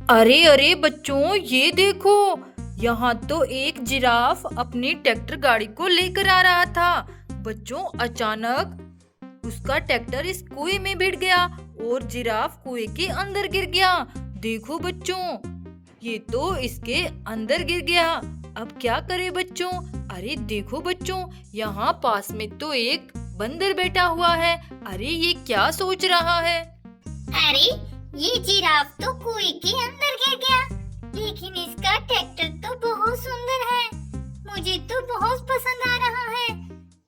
अरे अरे बच्चों, ये देखो। यहाँ तो एक जिराफ अपनी ट्रैक्टर गाड़ी को लेकर आ रहा था। बच्चों, अचानक उसका ट्रैक्टर इस कुएं में भिड़ गया और जिराफ कुएं के अंदर गिर गया। देखो बच्चों, ये तो इसके अंदर गिर गया। अब क्या करे बच्चों? अरे देखो बच्चों, यहाँ पास में तो एक बंदर बैठा हुआ है। अरे ये क्या सोच रहा है? अरे ये जिराफ तो कुएं के अंदर गिर गया, लेकिन इसका ट्रैक्टर तो बहुत सुंदर है। मुझे तो बहुत पसंद आ रहा है।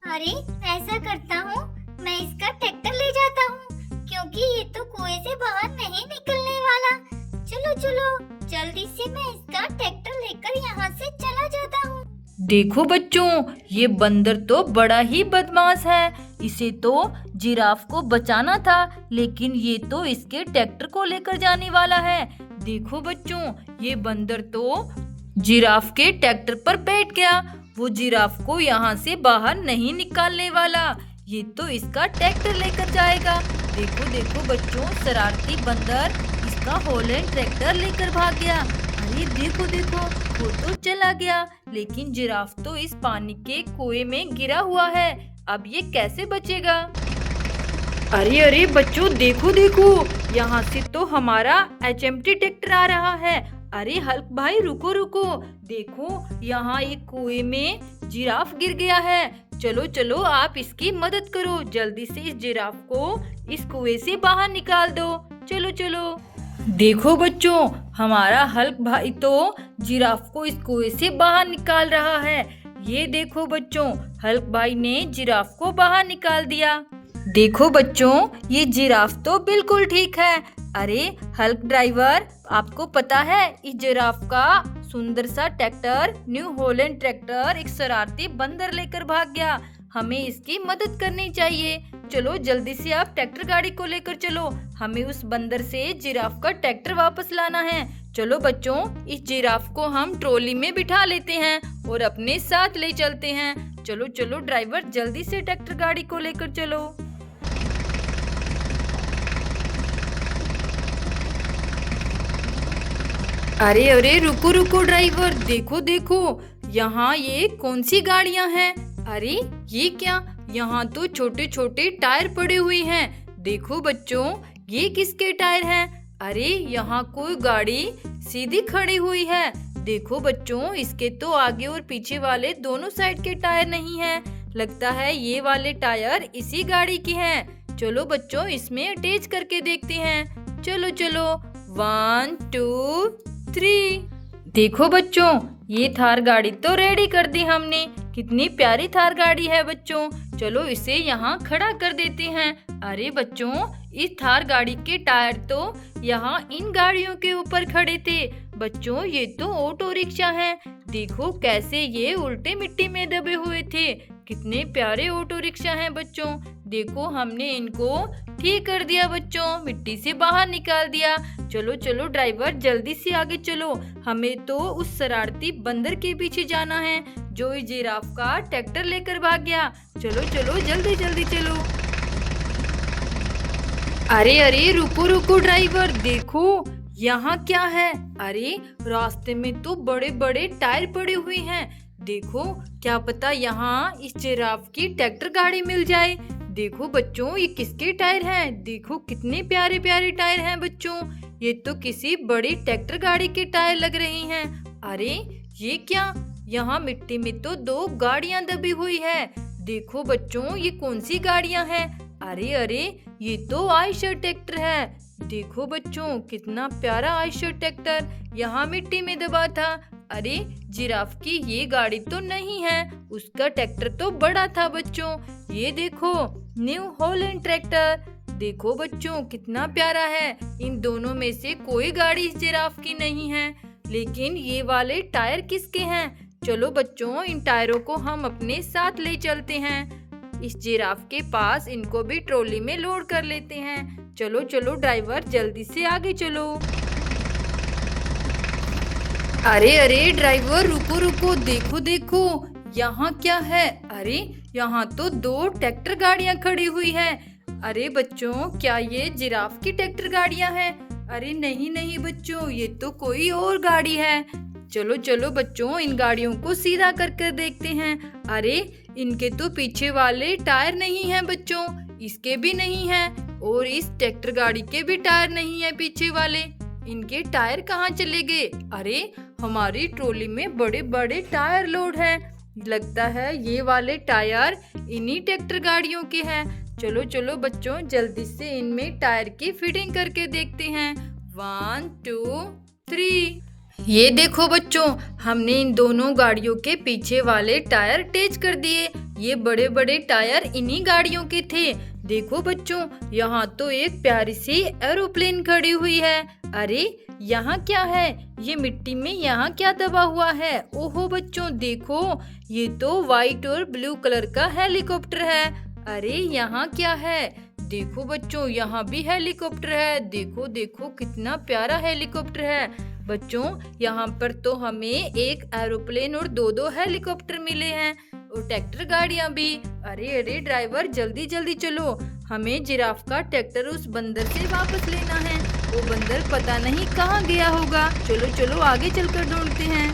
अरे ऐसा करता हूँ, मैं इसका ट्रैक्टर ले जाता हूँ, क्योंकि ये तो कुएं से बाहर नहीं निकलने वाला। चलो चलो, जल्दी से मैं इसका ट्रैक्टर लेकर यहाँ से चला जाता हूँ। देखो बच्चों, ये बंदर तो बड़ा ही बदमाश है। इसे तो जिराफ को बचाना था, लेकिन ये तो इसके ट्रैक्टर को लेकर जाने वाला है। देखो बच्चों, ये बंदर तो जिराफ के ट्रैक्टर पर बैठ गया। वो जिराफ को यहाँ से बाहर नहीं निकालने वाला। ये तो इसका ट्रैक्टर लेकर जाएगा। देखो देखो बच्चों, शरारती बंदर इसका हॉलैंड ट्रैक्टर लेकर भाग गया। अरे देखो देखो, वो तो चला गया, लेकिन जिराफ तो इस पानी के कुएं में गिरा हुआ है। अब ये कैसे बचेगा? अरे अरे बच्चों, देखो देखो, यहाँ से तो हमारा HMT ट्रैक्टर आ रहा है। अरे हल्क भाई, रुको रुको, देखो यहाँ एक कुएं में जिराफ गिर गया है। चलो चलो, आप इसकी मदद करो। जल्दी से इस जिराफ को इस कुएं से बाहर निकाल दो। चलो चलो। देखो बच्चों, हमारा हल्क भाई तो जिराफ को इस कुएं से बाहर निकाल रहा है। ये देखो बच्चों, हल्क भाई ने जिराफ को बाहर निकाल दिया। देखो बच्चों, ये जिराफ तो बिल्कुल ठीक है। अरे हल्क ड्राइवर, आपको पता है इस जिराफ का सुंदर सा ट्रैक्टर, न्यू हॉलैंड ट्रैक्टर, एक शरारती बंदर लेकर भाग गया। हमें इसकी मदद करनी चाहिए। चलो जल्दी से आप ट्रैक्टर गाड़ी को लेकर चलो। हमें उस बंदर से जिराफ का ट्रैक्टर वापस लाना है। चलो बच्चों, इस जिराफ को हम ट्रॉली में बिठा लेते हैं और अपने साथ ले चलते हैं। चलो चलो ड्राइवर, जल्दी से ट्रैक्टर गाड़ी को लेकर चलो। अरे अरे रुको रुको ड्राइवर, देखो देखो, यहाँ ये कौन सी गाड़ियाँ हैं? अरे ये क्या, यहाँ तो छोटे छोटे टायर पड़े हुए हैं। देखो बच्चों, ये किसके टायर हैं? अरे यहाँ कोई गाड़ी सीधी खड़ी हुई है। देखो बच्चों, इसके तो आगे और पीछे वाले दोनों साइड के टायर नहीं हैं। लगता है ये वाले टायर इसी गाड़ी के हैं। चलो बच्चों, इसमें अटैच करके देखते हैं। चलो चलो, 1 2 3। देखो बच्चों, ये थार गाड़ी तो रेडी कर दी हमने। कितनी प्यारी थार गाड़ी है बच्चों। चलो इसे यहाँ खड़ा कर देते हैं। अरे बच्चों, इस थार गाड़ी के टायर तो यहाँ इन गाड़ियों के ऊपर खड़े थे। बच्चों, ये तो ऑटो रिक्शा है। देखो कैसे ये उल्टे मिट्टी में दबे हुए थे। कितने प्यारे ऑटो रिक्शा हैं बच्चों। देखो हमने इनको ठीक कर दिया बच्चों, मिट्टी से बाहर निकाल दिया। चलो चलो ड्राइवर, जल्दी से आगे चलो। हमें तो उस शरारती बंदर के पीछे जाना है जो इस जिराफ का ट्रैक्टर लेकर भाग गया। चलो चलो, जल्दी जल्दी चलो। अरे अरे रुको रुको ड्राइवर, देखो यहाँ क्या है? अरे रास्ते में तो बड़े बड़े टायर पड़े हुए हैं। देखो, क्या पता यहाँ इस जिराफ की ट्रैक्टर गाड़ी मिल जाए। देखो बच्चों, ये किसके टायर हैं? देखो कितने प्यारे प्यारे टायर हैं बच्चों। ये तो किसी बड़ी ट्रैक्टर गाड़ी के टायर लग रहे हैं। अरे ये क्या, यहाँ मिट्टी में तो 2 गाड़ियां दबी हुई है। देखो बच्चों, ये कौन सी गाड़ियां हैं? अरे अरे, ये तो आयशर ट्रैक्टर है। देखो बच्चों, कितना प्यारा आयशर ट्रैक्टर यहाँ मिट्टी में दबा था। अरे जिराफ की ये गाड़ी तो नहीं है, उसका ट्रैक्टर तो बड़ा था बच्चों। ये देखो, न्यू हॉलैंड ट्रैक्टर। देखो बच्चों, कितना प्यारा है। इन दोनों में से कोई गाड़ी इस जिराफ की नहीं है, लेकिन ये वाले टायर किसके हैं? चलो बच्चों, इन टायरों को हम अपने साथ ले चलते हैं। इस जिराफ के पास इनको भी ट्रॉली में लोड कर लेते हैं। चलो चलो ड्राइवर, जल्दी से आगे चलो। अरे अरे ड्राइवर, रुको रुको, देखो देखो, यहाँ क्या है? अरे यहाँ तो 2 ट्रैक्टर गाड़ियाँ खड़ी हुई है। अरे बच्चों, क्या ये जिराफ की ट्रैक्टर गाड़ियाँ हैं? अरे नहीं नहीं बच्चों, ये तो कोई और गाड़ी है। चलो चलो बच्चों, इन गाड़ियों को सीधा कर कर देखते हैं। अरे इनके तो पीछे वाले टायर नहीं हैं बच्चों, इसके भी नहीं हैं, और इस ट्रैक्टर गाड़ी के भी टायर नहीं है पीछे वाले। इनके टायर कहाँ चले गए? अरे हमारी ट्रॉली में बड़े बड़े टायर लोड है, लगता है ये वाले टायर इन्हीं ट्रैक्टर गाड़ियों के हैं। चलो चलो बच्चों, जल्दी से इनमें टायर की फिटिंग करके देखते हैं। 1 2 3। ये देखो बच्चों, हमने इन दोनों गाड़ियों के पीछे वाले टायर अटैच कर दिए। ये बड़े बड़े टायर इन्हीं गाड़ियों के थे। देखो बच्चों, यहाँ तो एक प्यारी सी एरोप्लेन खड़ी हुई है। अरे यहाँ क्या है? ये मिट्टी में यहाँ क्या दबा हुआ है? ओहो बच्चों देखो, ये तो व्हाइट और ब्लू कलर का हेलीकॉप्टर है। अरे यहाँ क्या है? देखो बच्चों, यहाँ भी हेलीकॉप्टर है। देखो देखो कितना प्यारा हेलीकॉप्टर है। बच्चों यहाँ पर तो हमें एक एरोप्लेन और दो हेलीकॉप्टर मिले हैं, और ट्रैक्टर गाड़ियाँ भी। अरे अरे ड्राइवर, जल्दी जल्दी चलो, हमें जिराफ का ट्रैक्टर उस बंदर से वापस लेना है। वो बंदर पता नहीं कहाँ गया होगा। चलो चलो आगे चलकर ढूंढते हैं।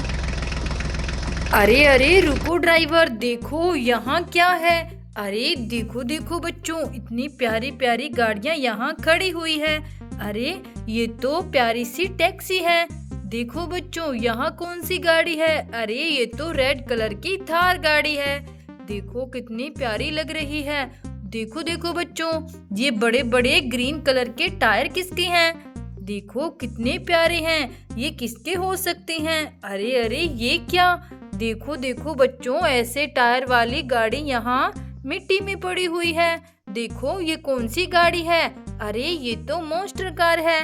अरे अरे रुको ड्राइवर, देखो यहाँ क्या है? अरे देखो देखो बच्चों, इतनी प्यारी प्यारी गाड़ियाँ यहाँ खड़ी हुई है। अरे ये तो प्यारी सी टैक्सी है। देखो बच्चों, यहाँ कौन सी गाड़ी है? अरे ये तो रेड कलर की थार गाड़ी है। देखो कितनी प्यारी लग रही है। देखो देखो बच्चों, ये बड़े बड़े ग्रीन कलर के टायर किसके हैं? देखो कितने प्यारे हैं। ये किसके हो सकते हैं? अरे अरे ये क्या? देखो देखो बच्चों, ऐसे टायर वाली गाड़ी यहाँ मिट्टी में पड़ी हुई है। देखो ये कौन सी गाड़ी है? अरे ये तो मॉन्स्टर कार है।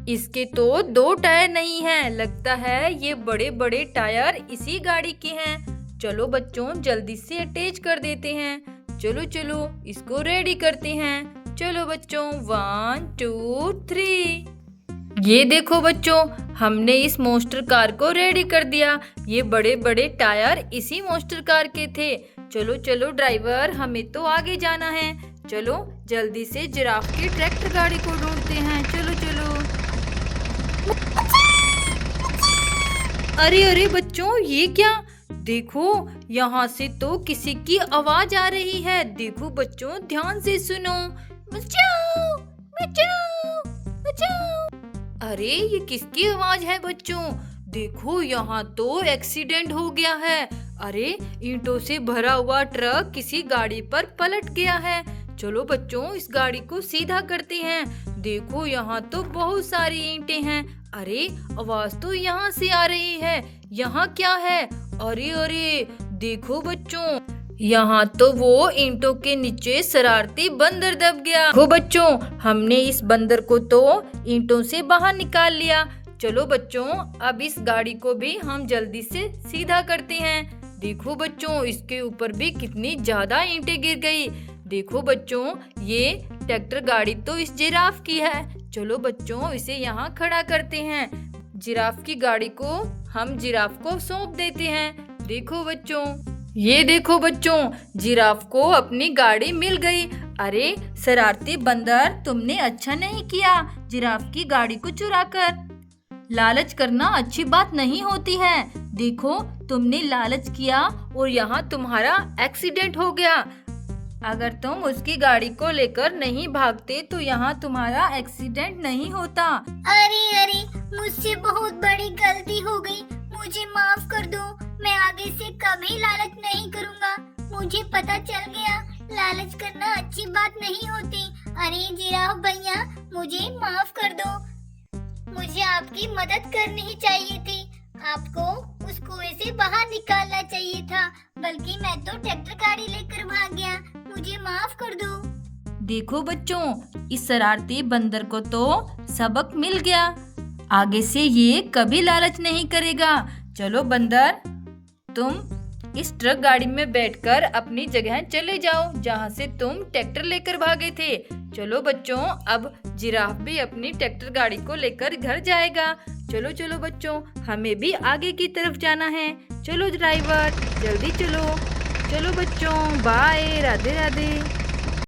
इसके तो 2 टायर नहीं हैं। लगता है ये बड़े बड़े टायर इसी गाड़ी के हैं। चलो बच्चों, जल्दी से अटैच कर देते हैं। चलो चलो इसको रेडी करते हैं। चलो बच्चों, 1 2 3। ये देखो बच्चों, हमने इस मॉन्स्टर कार को रेडी कर दिया। ये बड़े बड़े टायर इसी मॉन्स्टर कार के थे। चलो चलो ड्राइवर, हमें तो आगे जाना है। चलो जल्दी से जिराफ की ट्रैक्टर गाड़ी को ढूंढते हैं। चलो चलो। अरे अरे बच्चों, ये क्या? देखो यहाँ से तो किसी की आवाज आ रही है। देखो बच्चों, ध्यान से सुनो। बचाओ बचाओ बचाओ। अरे ये किसकी आवाज है बच्चों? देखो यहाँ तो एक्सीडेंट हो गया है। अरे ईंटों से भरा हुआ ट्रक किसी गाड़ी पर पलट गया है। चलो बच्चों, इस गाड़ी को सीधा करते हैं। देखो यहाँ तो बहुत सारी ईंटें हैं। अरे आवाज तो यहाँ से आ रही है। यहाँ क्या है? अरे अरे देखो बच्चों, यहाँ तो वो ईंटों के नीचे शरारती बंदर दब गया। देखो बच्चों, हमने इस बंदर को तो ईंटों से बाहर निकाल लिया। चलो बच्चों, अब इस गाड़ी को भी हम जल्दी से सीधा करते हैं। देखो बच्चों, इसके ऊपर भी कितनी ज्यादा ईंटें गिर गई। देखो बच्चों, ये ट्रैक्टर गाड़ी तो इस जिराफ की है। चलो बच्चों, इसे यहाँ खड़ा करते हैं। जिराफ की गाड़ी को हम जिराफ को सौंप देते हैं। देखो बच्चों, ये देखो बच्चों, जिराफ को अपनी गाड़ी मिल गई। अरे शरारती बंदर, तुमने अच्छा नहीं किया जिराफ की गाड़ी को चुराकर। लालच करना अच्छी बात नहीं होती है। देखो तुमने लालच किया और यहाँ तुम्हारा एक्सीडेंट हो गया। अगर तुम उसकी गाड़ी को लेकर नहीं भागते तो यहाँ तुम्हारा एक्सीडेंट नहीं होता। अरे अरे, मुझसे बहुत बड़ी गलती हो गई, मुझे माफ कर दो। मैं आगे से कभी लालच नहीं करूँगा। मुझे पता चल गया लालच करना अच्छी बात नहीं होती। अरे जिराफ भैया, मुझे माफ कर दो। मुझे आपकी मदद करनी ही चाहिए थी। आपको उस कुएं से बाहर निकालना चाहिए था, बल्कि मैं तो ट्रैक्टर गाड़ी लेकर भाग गया। मुझे माफ कर दो। देखो बच्चों, इस शरारती बंदर को तो सबक मिल गया। आगे से ये कभी लालच नहीं करेगा। चलो बंदर, तुम इस ट्रक गाड़ी में बैठकर अपनी जगह चले जाओ जहाँ से तुम ट्रैक्टर लेकर भागे थे। चलो बच्चों, अब जिराफ भी अपनी ट्रैक्टर गाड़ी को लेकर घर जाएगा। चलो चलो बच्चों, हमें भी आगे की तरफ जाना है। चलो ड्राइवर, जल्दी चलो। चलो बच्चों, बाय, राधे राधे।